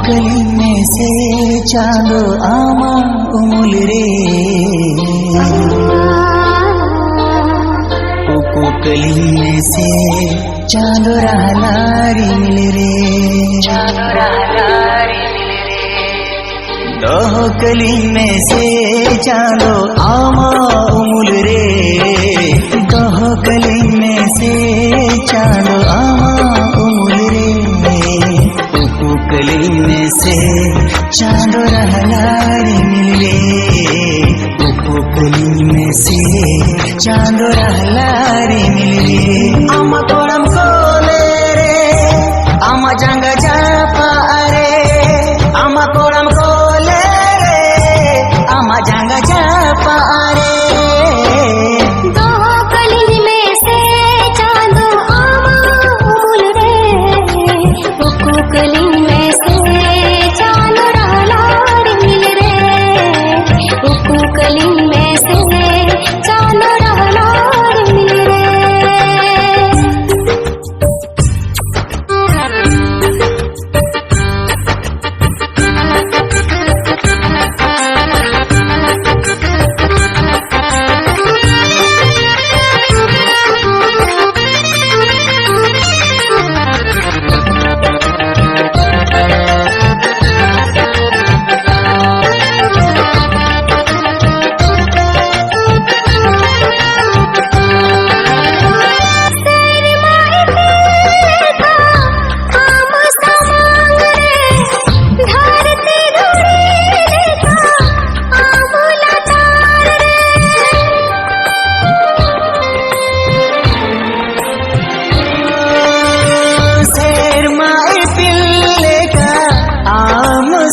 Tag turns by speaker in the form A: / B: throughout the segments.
A: कली में से चांदो आमा उमुल रे कली में से चांदो रहलारी मिल रे चांदो रहलारी मिल रे दोह कली में से चांदो आमा उमुल रे दोह कली में से चांदो आमा उमुल रे कली में से चांदो रहलारी मिले कली में से चांदो रहलारी मिले आमा तोड़म कोले रे आमा जंग जापा रे आमा तोड़म कोले रे आमा जंग जापा रे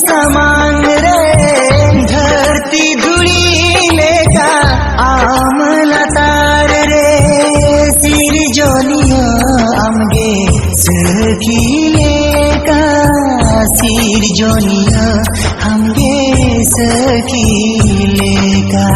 A: समांग रे धरती धुड़ी लेका आम लतार रे सिर जोनिया आमगे सखी लेका सिर जोनिया हमगे सखी लेका